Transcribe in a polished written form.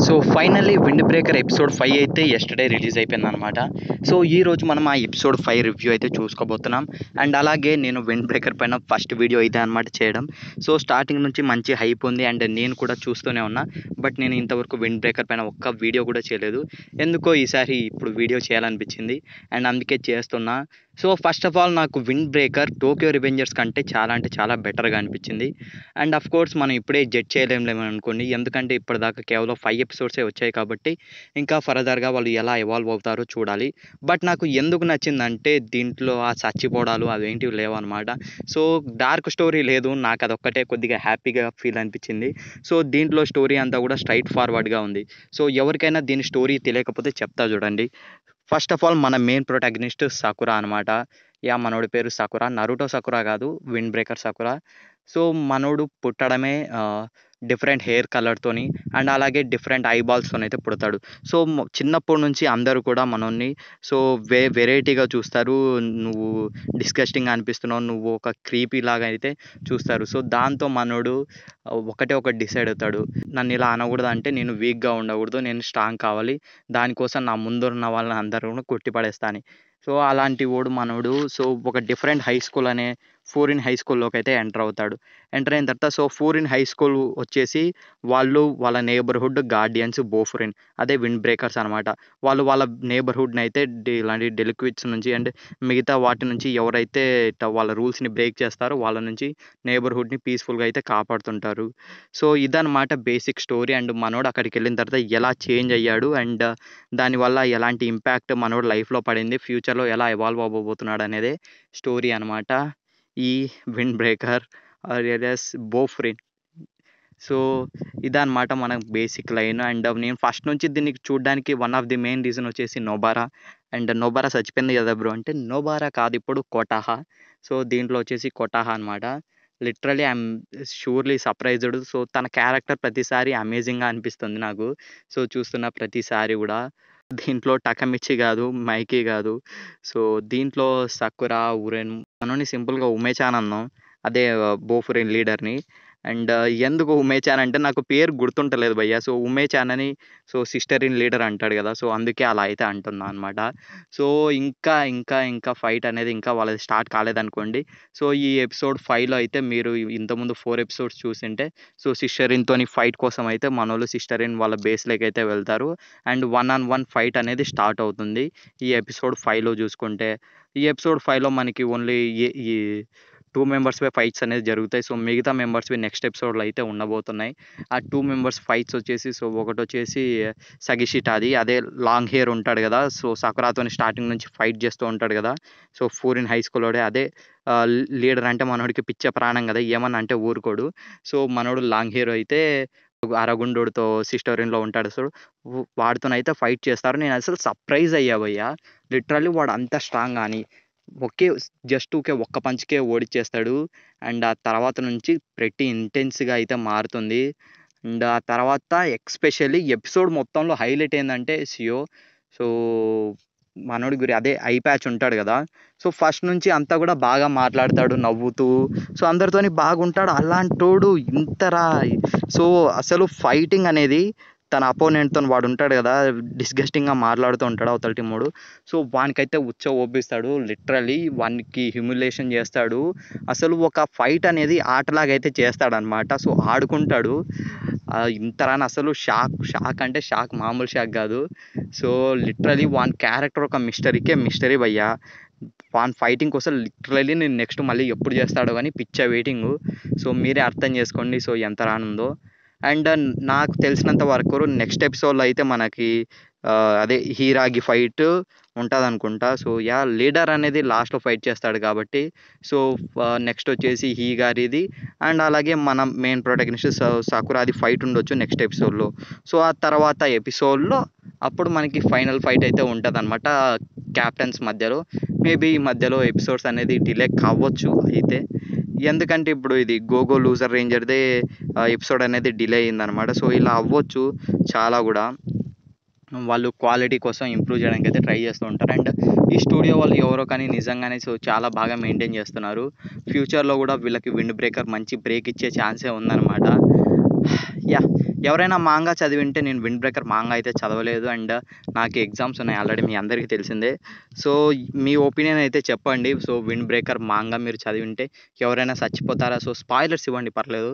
So finally wind breaker episode 5 అయితే yesterday release అయిపోయిందనమాట. So ఈరోజు మనం ఆ ఎపిసోడ్ 5 రివ్యూ అయితే చూసుకోబోతున్నాం. అండ్ అలాగే నేను విండ్ బ్రేకర్ పైన ఫస్ట్ వీడియో ఇదే అనమాట చేయడం. సో స్టార్టింగ్ నుంచి మంచి హైప్ ఉంది అండ్ నేను కూడా చూస్తూనే ఉన్నా. బట్ నేను ఇంతవరకు విండ్ బ్రేకర్ పైన ఒక్క వీడియో కూడా చేయలేదు. ఎందుకో ఈసారి ఇప్పుడు వీడియో చేయాలనిపించింది అండ్ అందుకే చేస్తున్నా. సో ఫస్ట్ ఆఫ్ ఆల్ నాకు విండ్ బ్రేకర్ టోక్యో రివెంజర్స్ కంటే చాలా అంటే చాలా బెటర్‌గా అనిపించింది. అండ్ ఆఫ్‌కోర్స్ మనం ఇప్పుడే జడ్జ్ చేయలేంలేమో అనుకోండి. ఎందుకంటే ఇప్పటిదాకా కేవలం 5 ఎపిసోడ్సే వచ్చాయి కాబట్టి ఇంకా ఫర్దర్‌గా వాళ్ళు ఎలా ఎవాల్వ్ అవుతారో చూడాలి. బట్ నాకు ఎందుకు నచ్చిందంటే దీంట్లో ఆ చచ్చిపోవడాలు అవేంటివి లేవనమాట. సో డార్క్ స్టోరీ లేదు. నాకదొక్కటే కొద్దిగా హ్యాపీగా ఫీల్ అనిపించింది. సో దీంట్లో స్టోరీ అంతా కూడా స్ట్రెయిట్ ఫార్వర్డ్‌గా ఉంది. సో ఎవరికైనా దీని స్టోరీ తెలియకపోతే చెప్తా చూడండి. ఫస్ట్ ఆఫ్ ఆల్ మన మెయిన్ ప్రొటాగనిస్ట్ సకురా అనమాట. మనోడి పేరు సకురా. నరుటో సకురా కాదు. Wind breaker Sakura. సో మనోడు పుట్టడమే డిఫరెంట్ హెయిర్ కలర్‌తోని అండ్ అలాగే డిఫరెంట్ ఐబాల్స్‌తోనైతే పుడతాడు. సో చిన్నప్పటి నుంచి అందరూ కూడా మనోడిని సో వెరైటీగా చూస్తారు. నువ్వు డిస్గస్టింగ్‌గా అనిపిస్తున్నావు. నువ్వు ఒక క్రీపీ లాగా అయితే చూస్తారు. సో దాంతో మనోడు ఒకటే ఒకటి డిసైడ్ అవుతాడు. నన్ను ఇలా అనకూడదంటే నేను వీక్‌గా ఉండకూడదు. నేను స్ట్రాంగ్ కావాలి. దానికోసం నా ముందున్న వాళ్ళని అందరిని కొట్టి పడేస్తా అని. సో అలాంటి వాడు మనోడు సో ఒక డిఫరెంట్ హై స్కూల్ అనే ఫోరిన్ హై స్కూల్లోకి అయితే ఎంటర్ అవుతాడు. ఎంటర్ అయిన తర్వాత సో ఫోరిన్ హై స్కూల్ వచ్చేసి వాళ్ళ నేబర్‌హుడ్ గార్డియన్స్ బోఫ్రిన్. అదే విండ్ బ్రేకర్స్ అనమాట. వాళ్ళు వాళ్ళ నేబర్‌హుడ్‌ని అయితే ఇలాంటి డెలిక్విట్స్ నుంచి అండ్ మిగతా వాటి నుంచి ఎవరైతే వాళ్ళ రూల్స్‌ని బ్రేక్ చేస్తారో వాళ్ళ నుంచి నేబర్‌హుడ్‌ని పీస్‌ఫుల్‌గా అయితే కాపాడుతుంటారు. సో ఇదనమాట బేసిక్ స్టోరీ అండ్ మనోడు అక్కడికెళ్ళిన తర్వాత ఎలా చేంజ్ అయ్యాడు అండ్ దానివల్ల ఎలాంటి ఇంపాక్ట్ మనోడి లైఫ్‌లో పడింది. ఫ్యూచర్‌లో ఎలా ఎవాల్వ్ అవ్వబోతున్నాడు అనేదే స్టోరీ అనమాట. ఈ విండ్ బ్రేకర్ ఎలియాస్ బోఫ్రిన్. సో ఇదనమాట మన బేసిక్ లైన్ అండ్ నేను ఫస్ట్ నుంచి దీన్ని చూడడానికి one of the main reason వచ్చేసి నోబారా. అండ్ నోబారా చచ్చిపోయింది కదా బ్రో అంటే నోబారా కాదు ఇప్పుడు కొటాహా. సో దీంట్లో వచ్చేసి కొటాహా అనమాట. Literally I'm surely surprised. So తన క్యారెక్టర్ ప్రతిసారి అమేజింగ్‌గా అనిపిస్తుంది నాకు. సో చూస్తున్న ప్రతిసారి కూడా. దీంట్లో టకమిచ్చి కాదు, మైకీ కాదు. సో దీంట్లో సకురా, ఉరెన్ మనోడిని సింపుల్‌గా ఉమేచాన్ అన్నాం. అదే బోఫ్రిన్ లీడర్‌ని. అండ్ ఎందుకు ఉమేచాన్ అంటే నాకు పేరు గుర్తుంటలేదు భయ్యా. సో ఉమేచాన్ అని సో సిస్టర్ ఇన్ లీడర్ అంటాడు కదా! సో అందుకే అలా అయితే అంటున్నా అనమాట. సో ఇంకా ఫైట్ అనేది ఇంకా వాళ్ళది స్టార్ట్ కాలేదనుకోండి. సో ఈ ఎపిసోడ్ 5లో అయితే మీరు ఇంతకుముందు 4 ఎపిసోడ్స్ చూసుంటే సో సిస్టర్ ఇన్‌తోని ఫైట్ కోసం అయితే మనోళ్ళు సిస్టర్ ఇన్ వాళ్ళ బేస్‌లోకి అయితే వెళ్తారు. అండ్ 1-on-1 ఫైట్ అనేది స్టార్ట్ అవుతుంది. ఈ ఎపిసోడ్ 5లో చూసుకుంటే. ఈ ఎపిసోడ్ 5లో మనకి ఓన్లీ ఈ 2 మెంబర్స్‌వే ఫైట్స్ అనేది జరుగుతాయి. సో మిగతా మెంబర్స్‌వి నెక్స్ట్ ఎపిసోడ్‌లో అయితే ఉండబోతున్నాయి. ఆ 2 మెంబర్స్ ఫైట్స్ వచ్చేసి సో ఒకటొచ్చేసి సగిషిటాది. అదే లాంగ్ హెయిర్ ఉంటాడు కదా! సో సకురాతోని స్టార్టింగ్ నుంచి ఫైట్ చేస్తూ ఉంటాడు కదా! సో ఫోరిన్ హై స్కూలోడే అదే లీడర్ అంటే మనోడికి పిచ్చ ప్రాణం కదా! ఏమన్నా అంటే ఊరుకోడు. సో మనోడు లాంగ్ హెయిర్ అయితే అరగుండోడితో సిస్టర్ ఇన్‌లో ఉంటాడు. సో వాడితోనైతే ఫైట్ చేస్తారు. నేను అసలు సర్ప్రైజ్ అయ్యా భయ్యా. లిటరల్లీ వాడు అంత స్ట్రాంగ్ అని. ఊకే ఒక్క పంచ్‌కే ఓడిచ్చేస్తాడు. అండ్ ఆ తర్వాత నుంచి ప్రెటీ ఇంటెన్స్‌గా అయితే మారుతుంది. అండ్ ఆ తర్వాత ఎస్పెషల్లీ ఎపిసోడ్ మొత్తంలో హైలైట్ ఏందంటే సియో. సో మనోడి అదే ఐ ప్యాచ్ ఉంటాడు కదా! సో ఫస్ట్ నుంచి అంతా కూడా బాగా మాట్లాడతాడు నవ్వుతూ. సో అందరితోని బాగుంటాడు. అలాంటోడు ఇంతరా సో అసలు ఫైటింగ్ అనేది తన అపోనెంట్‌తోని వాడుంటాడు కదా! డిస్గస్టింగ్‌గా మాట్లాడుతూ ఉంటాడు అవతల టీమోడు. సో వానికైతే ఓపిస్తాడు. లిటరల్లీ వానికి హ్యూమిలియేషన్ చేస్తాడు. అసలు ఒక ఫైట్ అనేది ఆటలాగా అయితే చేస్తాడనమాట. సో ఆడుకుంటాడు. ఇంతరా అని అసలు షాక్ అంటే షాక్ మామూలు షాక్ కాదు. సో లిటరల్లీ వాని క్యారెక్టర్ ఒక మిస్టరీ భయ్యా. వాని ఫైటింగ్ కోసం లిటరల్లీ నేను నెక్స్ట్ మళ్ళీ ఎప్పుడు చేస్తాడో కానీ పిచ్చ వెయిటింగు. సో మీరే అర్థం చేసుకోండి సో ఎంత రానుందో. అండ్ నాకు తెలిసినంత వరకు నెక్స్ట్ ఎపిసోడ్‌లో అయితే మనకి అదే హీరాగి ఫైట్ ఉంటదనుకుంటా. సో లీడర్ అనేది లాస్ట్‌లో ఫైట్ చేస్తాడు కాబట్టి సో నెక్స్ట్ వచ్చేసి హీగారిది అండ్ అలాగే మన మెయిన్ ప్రొటాగనిస్ట్ సకురాది ఫైట్ ఉండొచ్చు నెక్స్ట్ ఎపిసోడ్‌లో. సో ఆ తర్వాత ఎపిసోడ్‌లో అప్పుడు మనకి ఫైనల్ ఫైట్ అయితే ఉంటదనమాట క్యాప్టెన్స్ మధ్యలో. మేబీ ఈ మధ్యలో ఎపిసోడ్స్ అనేది డిలే కావచ్చు అయితే. ఎందుకంటే ఇప్పుడు ఇది గోగో లూజర్ రేంజర్‌దే ఎపిసోడ్ అనేది డిలే అయిందనమాట. సో ఇలా అవ్వచ్చు చాలా కూడా. వాళ్ళు క్వాలిటీ కోసం ఇంప్రూవ్ చేయడానికి అయితే ట్రై చేస్తూ ఉంటారు. అండ్ ఈ స్టూడియో వాళ్ళు ఎవరో కానీ నిజంగానే సో చాలా బాగా మెయింటైన్ చేస్తున్నారు. ఫ్యూచర్‌లో కూడా వీళ్ళకి విండ్ బ్రేకర్ మంచి బ్రేక్ ఇచ్చే ఛాన్సే ఉందనమాట. ఎవరైనా మాంగా చదివింటే నేను విండ్ బ్రేకర్ మాంగా అయితే చదవలేదు అండ్ నాకు ఎగ్జామ్స్ ఉన్నాయి ఆల్రెడీ, మీ అందరికీ తెలిసిందే. సో మీ ఒపీనియన్ అయితే చెప్పండి. సో విండ్ బ్రేకర్ మాంగా మీరు చదివింటే ఎవరైనా చచ్చిపోతారా? సో స్పాయిలర్స్ ఇవ్వండి, పర్లేదు.